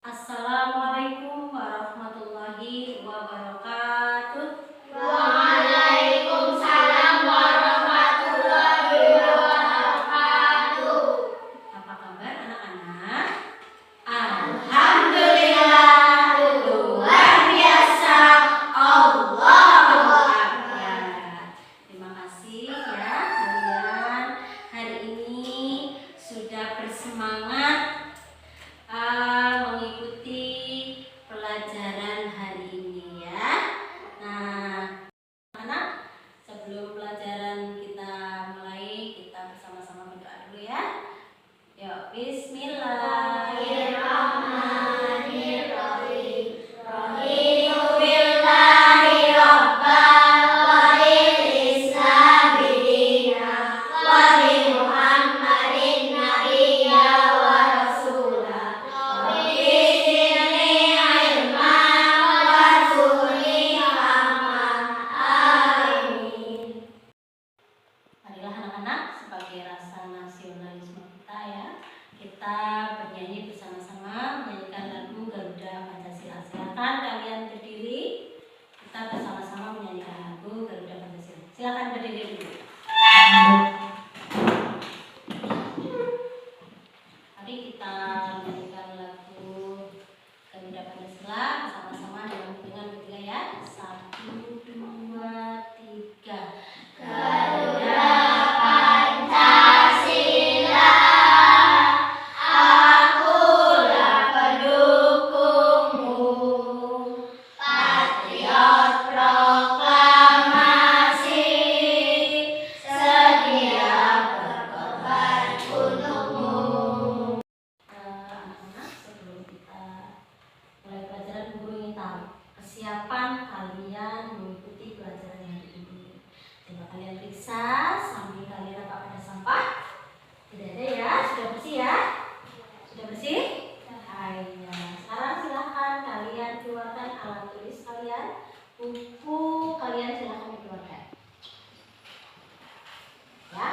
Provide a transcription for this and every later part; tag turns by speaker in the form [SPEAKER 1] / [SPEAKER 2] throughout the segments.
[SPEAKER 1] Assalamualaikum warahmatullahi wabarakatuh.
[SPEAKER 2] Waalaikumsalam warahmatullahi wabarakatuh.
[SPEAKER 1] Apa kabar anak-anak?
[SPEAKER 2] Alhamdulillah, luar biasa. Allahu Akbar.
[SPEAKER 1] Terima kasih ya kalian hari ini sudah bersemangat mengikuti pelajaran hari ini ya. Nah, anak-anak, sebelum pelajaran kita mulai, kita bersama-sama berdoa dulu ya. Yuk,
[SPEAKER 2] Bismillahirrahmanirrahim. Raditu billahi rabbal walil islami dina wa bi Muhammadin nabiyya wa rasulah wa bi'izni ilman warzuqni fahman. Amin.
[SPEAKER 1] Marilah anak-anak, sebagai rasa nasionalisme kita ya, kita bernyanyi bersama-sama menyanyikan lagu Garuda Pancasila. Silakan kalian berdiri, kita bersama-sama menyanyikan lagu Garuda Pancasila. Silakan berdiri dulu. Mari kita menyanyikan lagu Garuda Pancasila bersama-sama dengan ketiga ya. 1, 2, 3.
[SPEAKER 2] Garuda Pancasila, akulah pendukungmu, patriot proklamasi, sedia berkorban untukmu.
[SPEAKER 1] Anak-anak, sebelum kita mulai pelajaran, guru ingin tahu kesiapan kalian mengikuti pelajaran hari ini. Coba kalian periksa sambil kalian apa ada sampah? Tidak ada ya, sudah bersih ya? Sudah bersih? Iya. Sekarang silahkan kalian keluarkan alat tulis kalian, buku kalian silahkan dikeluarkan. Ya,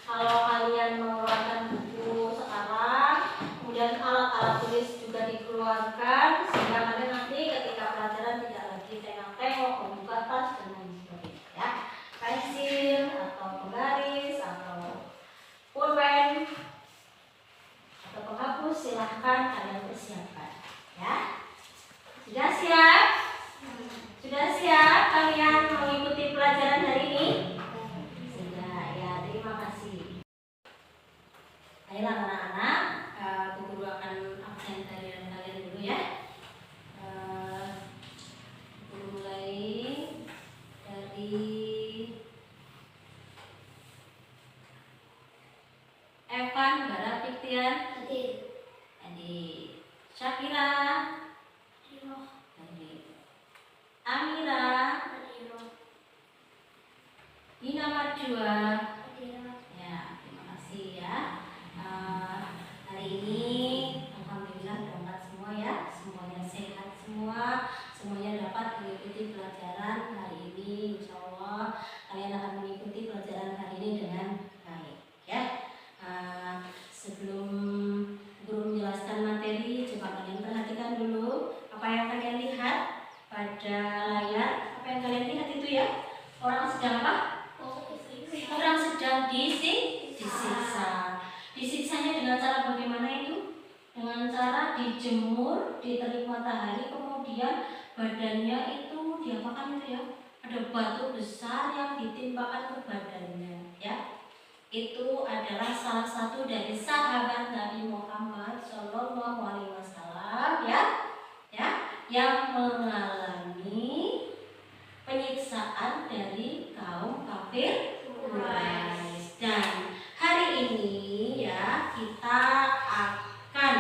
[SPEAKER 1] kalau kalian mengeluarkan buku sekarang, kemudian alat-alat tulis juga dikeluarkan, sehingga kalian nanti ketika pelajaran tidak lagi tengok-tengok, membuka tas dan lain sebagainya. Ya, pensil atau penggaris atau pulpen atau penghapus silahkan kalian persiapkan. Ya, sudah siap? Sudah siap kalian mengikuti pelajaran hari ini? Sudah ya, terima kasih. Ayolah anak-anak, Bu Guru akan absen kalian dulu ya. Mulai dari Evan, Bara, Fiktian, Adi, Syakira, Adi, Amira, Dina Marjua. Ya, terima kasih ya. Hari ini alhamdulillah berangkat semua ya, semuanya sehat semua, semuanya dapat mengikuti pelajaran hari ini. Insya Allah kalian akan mengikuti pelajaran hari ini dengan baik ya. Sebelum guru menjelaskan materi, coba kalian perhatikan dulu apa yang kalian lihat pada layar. Apa yang kalian lihat itu ya? Orang sedang apa? Orang sedang disiksa. Disiksanya dengan cara bagaimana itu? Dengan cara dijemur di terik matahari, kemudian badannya itu diapakan itu ya? Ada batu besar yang ditimpakan ke badannya ya. Itu adalah salah satu dari sahabat Nabi Muhammad SAW ya, yang mengalami penyiksaan dari kaum kafir Quraisy. Dan hari ini ya kita akan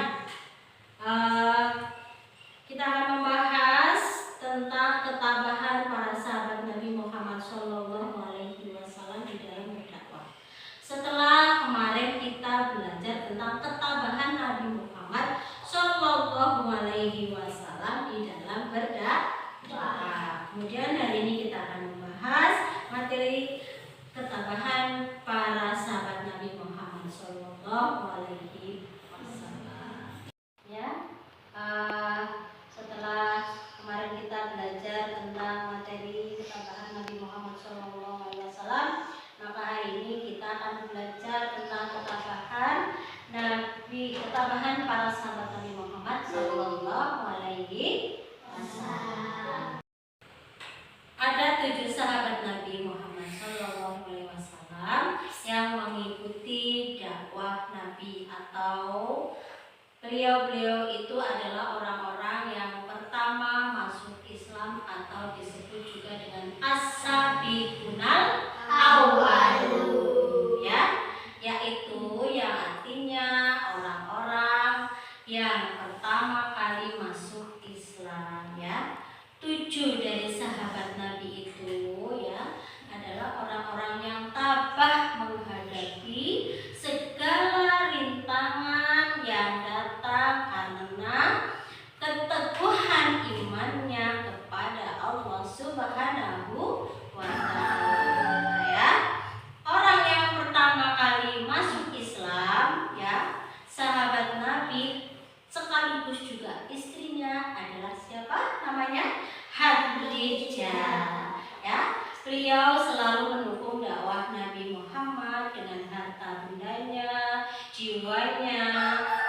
[SPEAKER 1] membahas tentang ketabahan para sahabat Nabi Muhammad SAW di dalam berdakwah. Setelah kemarin kita belajar tentang ketabahan Nabi Muhammad SAW di dalam berdakwah. Kemudian hari ini kita akan membahas materi ketabahan para sahabat Nabi Muhammad SAW. Ya, siapa namanya? Khadijah. Ya, beliau selalu mendukung dakwah Nabi Muhammad dengan harta bendanya, jiwanya,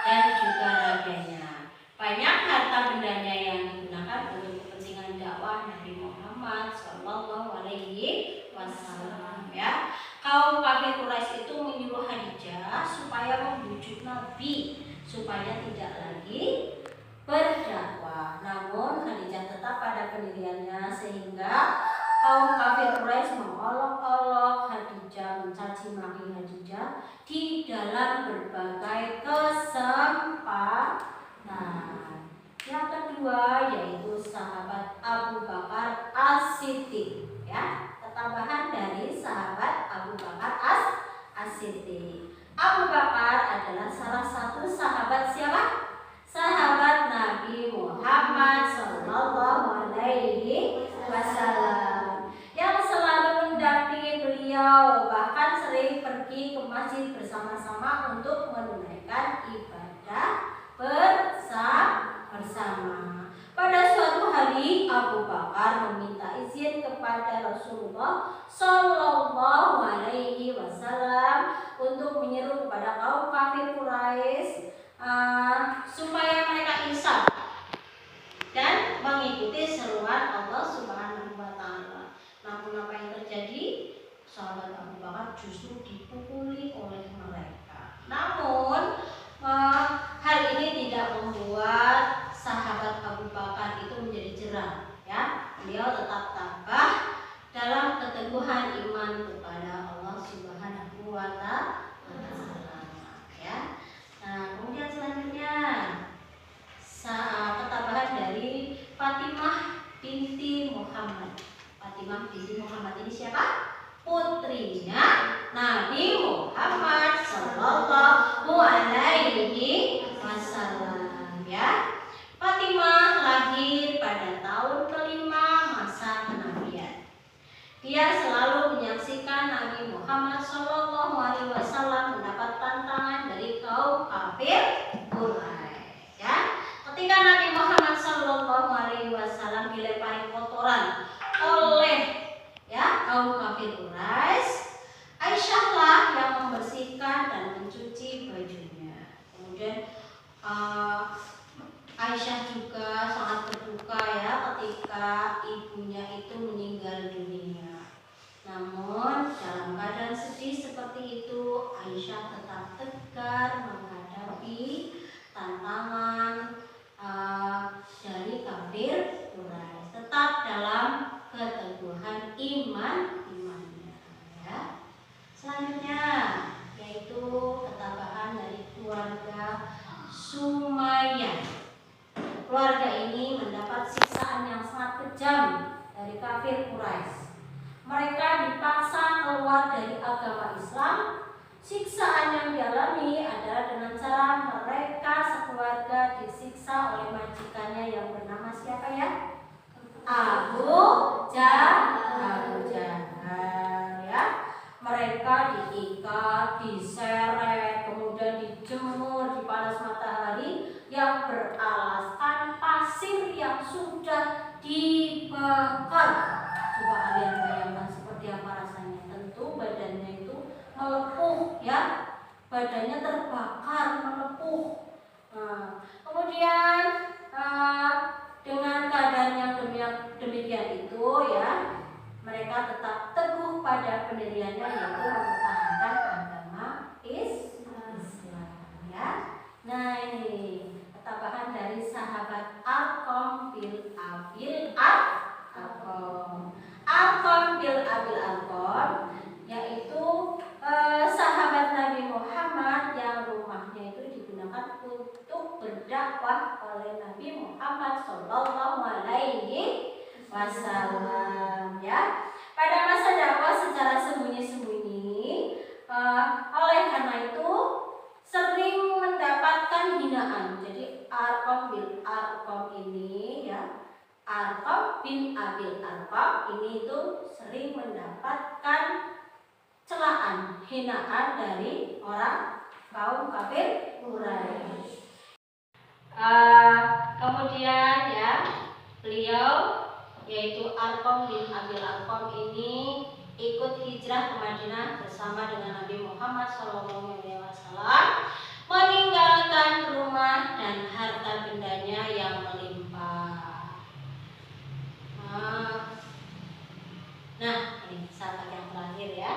[SPEAKER 1] dan juga raganya. Banyak harta bendanya yang digunakan untuk kepentingan dakwah Nabi Muhammad Shallallahu Alaihi Wasallam. Ya, kaum kafir Quraisy itu menyuruh Khadijah supaya membujuk Nabi supaya tidak lagi berdakwah. Namun Khadijah tetap pada pendiriannya sehingga kaum kafir Quraisy mengolok-olok Khadijah, mencaci maki Khadijah di dalam berbagai kesempatan. Yang kedua yaitu sahabat Abu Bakar As-Siddiq. Ya, tambahan dari sahabat Abu Bakar As-Siddiq. Abu Bakar adalah salah satu sahabat siapa? Sahabat Nabi Muhammad Sallallahu Alaihi Wasallam yang selalu mendampingi beliau, bahkan sering pergi ke masjid bersama-sama untuk menunaikan ibadah bersama. Pada suatu hari Abu Bakar meminta izin kepada Rasulullah Sallallahu Alaihi Wasallam untuk menyeru kepada kaum kafir Quraisy supaya mereka insaf dan mengikuti seruan Allah Subhanahu wa Ta'ala. Namun apa yang terjadi? Sahabat Abu Bakar justru dipukuli oleh mereka. Namun hal ini tidak membuat sahabat Abu Bakar itu menjadi jerah. Ya, beliau tetap tabah dalam keteguhan iman kepada Allah Subhanahu wa Ta'ala. Ya. Nah, kemudian selanjutnya ketabahan dari Fatimah binti Muhammad. Fatimah binti Muhammad ini siapa? Putrinya Nabi Muhammad Sallallahu Alaihi Wasallam. Ya, Fatimah lahir pada tahun kelima masa kenabian. Dia selalu menyaksikan Nabi Muhammad Sallallahu Alaihi Wasallam mendapat tantangan dari kaum kafir Quraisy. Ya, ketika Nabi Muhammad Sallallahu Alaihi Wasallam dilempari kotoran oleh kaum kafir Quraisy, Aisyahlah yang membersihkan dan mencuci bajunya. Kemudian Aisyah juga sangat berduka ya ketika ibunya itu meninggal dunia. Namun dalam keadaan sedih seperti itu, Aisyah tetap tegar menghadapi tantangan dari kafir Quraisy, tetap dalam keteguhan imannya. Ya. Selanjutnya yaitu ketabahan dari keluarga Sumayyah. Keluarga ini mendapat siksaan yang sangat kejam dari kafir Quraisy. Mereka dipaksa keluar dari agama Islam. Siksaan yang dialami adalah dengan cara mereka sekeluarga disiksa oleh majikannya yang bernama siapa ya? Abu Jahal. Ya. Mereka diikat, diseret, kemudian dijemur di panas matahari yang beralaskan pasir yang sudah dibakar. Coba kalian bayangkan seperti apa rasanya. Tentu badannya itu melepuh ya, badannya terbakar melepuh. Kemudian dengan keadaan yang demikian itu ya, mereka tetap teguh pada pendiriannya, yaitu mempertahankan agama Islam. Ya. Nah, ini ketabahan dari sahabat Arqam bin Abil Arqam. Arqam bin Abil Arqam yaitu sahabat Nabi Muhammad yang rumahnya itu digunakan untuk berdakwah oleh Nabi Muhammad Sallallahu Alaihi Wasallam. Ya, pada masa dakwah secara sembunyi-sembunyi, oleh karena itu sering mendapatkan hinaan. Jadi Arqam bin Arqam ini ya, Arqam bin Abil Arqam ini itu sering mendapatkan celaan, hinaan dari orang kaum kafir Quraisy. Kemudian ya, Beliau yaitu Arqam bin Abil Arqam ini ikut hijrah ke Madinah bersama dengan Nabi Muhammad SAW, meninggalkan rumah dan harta bendanya yang melimpah. Nah, ini sahabat yang terakhir ya,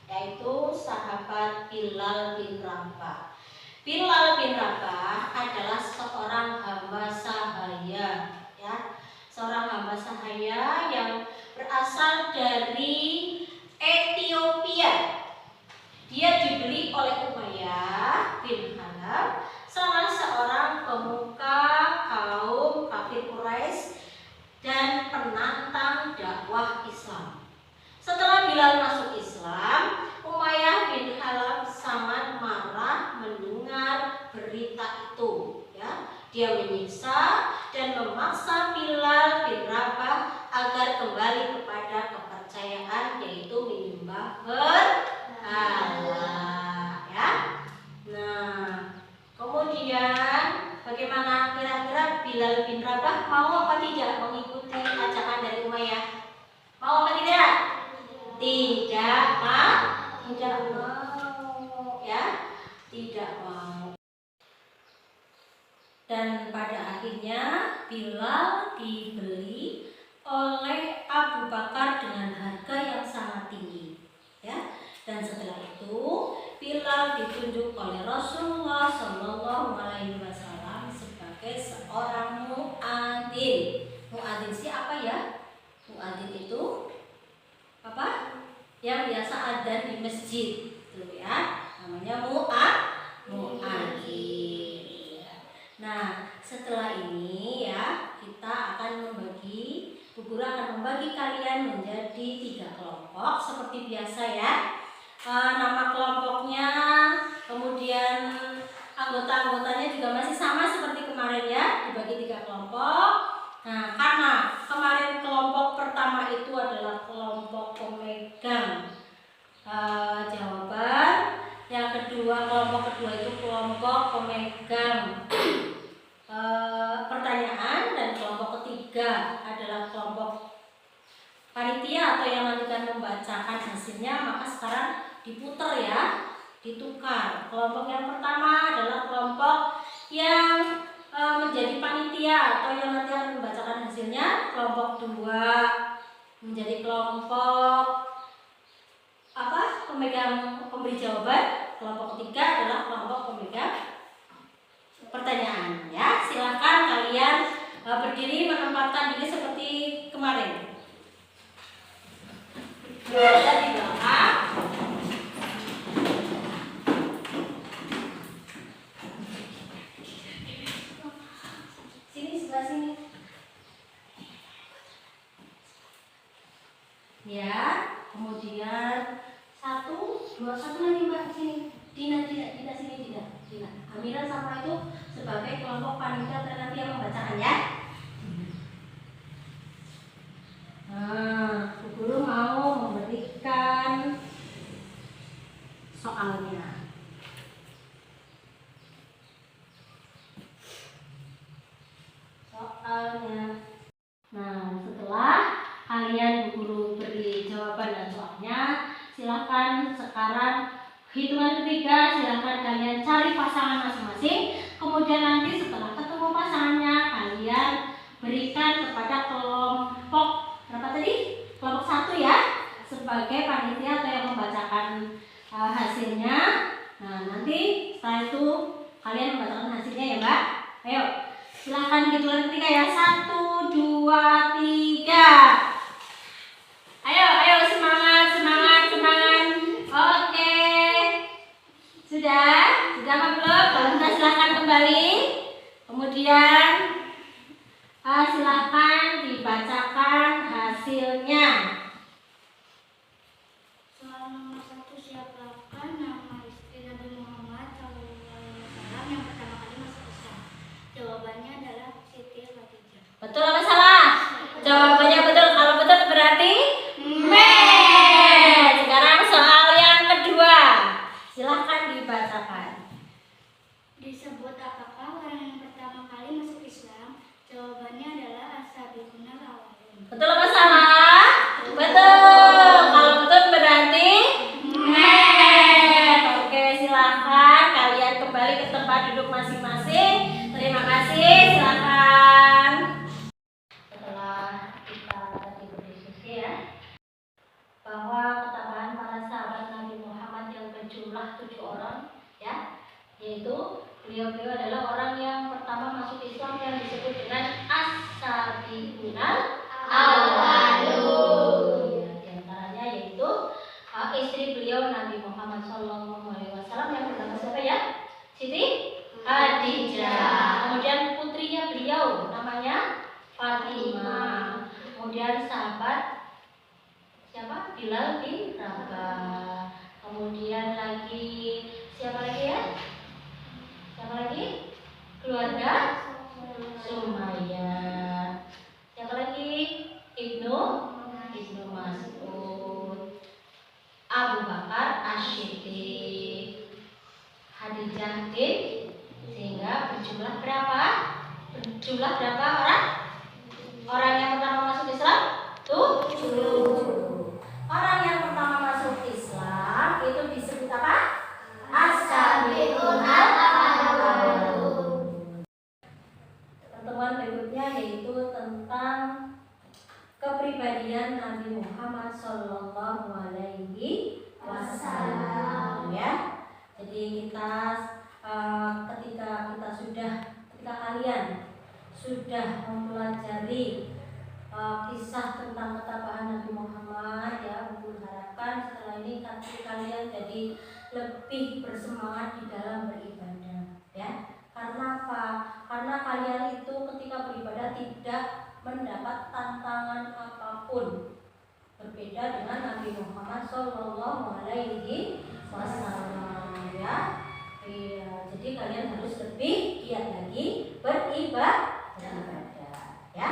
[SPEAKER 1] yaitu sahabat Bilal bin Rabah. Bilal bin Rabah adalah seorang hamba sahaya, ya, seorang hamba sahaya yang berasal dari Ethiopia. Dia dibeli oleh Umayyah bin Khalaf, salah seorang pemuka kaum kafir Quraisy dan penantang dakwah Islam. Setelah Bilal masuk Islam, Umayyah bin Khalaf sangat marah mendengar berita itu. Ya, dia menyiksa dan memaksa Bilal bin Rabah agar kembali kepada kepercayaan, yaitu menyembah berhala. Ya. Nah, kemudian bagaimana kira-kira Bilal bin Rabah mau apa tidak mengikuti ajakan dari Umayyah? Mau apa tidak? Tidak mau, ya, tidak mau. Dan pada akhirnya Bilal dibeli oleh Abu Bakar dengan harga yang sangat tinggi, ya. Dan setelah itu Bilal ditunjuk oleh Rasulullah SAW sebagai seorang muadzin. Muadzin siapa ya? Muadzin itu apa? Yang biasa adzan di masjid, itu ya. Namanya muadzin. Nah, setelah ini ya, kita akan membagi, Bu Guru akan membagi kalian menjadi 3 kelompok seperti biasa ya. Nama kelompoknya, kemudian anggota-anggotanya juga masih sama seperti kemarin ya, dibagi 3 kelompok. Nah, karena kemarin kelompok pertama itu adalah kelompok pemegang jawaban, yang kedua kelompok kedua itu kelompok pemegang pertanyaan, dan kelompok ketiga adalah kelompok panitia atau yang nanti akan membacakan hasilnya. Maka sekarang diputar ya, ditukar. Kelompok yang pertama adalah kelompok yang menjadi panitia atau yang nanti akan membacakan hasilnya. Kelompok 2 menjadi kelompok pemegang pemberi jawaban. Kelompok ketiga adalah kelompok pemegang pertanyaan ya. Silakan kalian berdiri menempatkan diri seperti kemarin. Berada di belakang. Sini, sebelah sini. Ya, kemudian 1, 2, 1 lagi Mbak sini. Dina sini Dina. Amira sama itu sebagai kelompok panitia nanti yang membacakan ya. Nah, Bu Guru mau memberikan soalnya. Nah, setelah kalian Bu Guru beri jawaban dan soalnya, silakan sekarang hitungan ketiga, silakan kalian cari pasangan masing-masing. Kemudian nanti setelah ketemu pasangannya, kalian berikan kepada kelompok berapa tadi? Kelompok 1 ya, sebagai panitia atau yang membacakan hasilnya. Nah, nanti setelah itu kalian membacakan hasilnya ya Mbak. Ayo, silakan hitungan ketiga ya. 1, 2, 3. Ayo semangat. Oke. Sudah apa belum? Kalau sudah silakan kembali. Kemudian silakan dibacakan hasilnya.
[SPEAKER 2] Soal nomor 1, siapakah nama istri Nabi Muhammad SAW yang pertama kali masuk Islam? Jawabannya adalah Siti Khadijah.
[SPEAKER 1] Betul apa salah? Jawabannya betul. Kalau betul berarti Sekarang soal yang kedua, silakan dibacakan.
[SPEAKER 2] Disebut apakah orang yang pertama kali masuk Islam? Jawabannya adalah As-Sabiqun
[SPEAKER 1] Fatimah. Kemudian sahabat siapa? Bilal bin Rabah. Kemudian lagi siapa lagi ya? Siapa lagi? Keluarga Sumayyah. Siapa lagi? Ibnu Mas'ud. Abu Bakar Asy-Syiddiq. Khadijah bin, sehingga berjumlah berapa? Berjumlah berapa orang? Orang yang pertama masuk Islam? 7. Orang yang pertama masuk Islam itu disebut apa? As-sabiqun al-awwalun. Pertemuan berikutnya yaitu tentang kepribadian Nabi Muhammad Sallallahu Alaihi Wasallam, ya. Jadi ketika kalian sudah mempelajari kisah tentang ketabahan Nabi Muhammad, ya, Bunda harapkan setelah ini kalian jadi lebih bersemangat di dalam beribadah, ya. Karena apa? Karena kalian itu ketika beribadah tidak mendapat tantangan apapun, berbeda dengan Nabi Muhammad Sallallahu Alaihi Wasallam, ya. Jadi kalian harus lebih giat lagi beribadah, ya.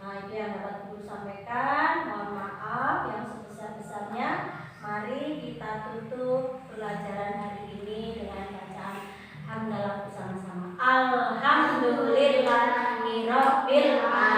[SPEAKER 1] Nah, itu yang dapat Ibu sampaikan. Mohon maaf yang sebesar-besarnya. Mari kita tutup pelajaran hari ini dengan bacaan hamdalah bersama-sama. Alhamdulillahirabbil alamin.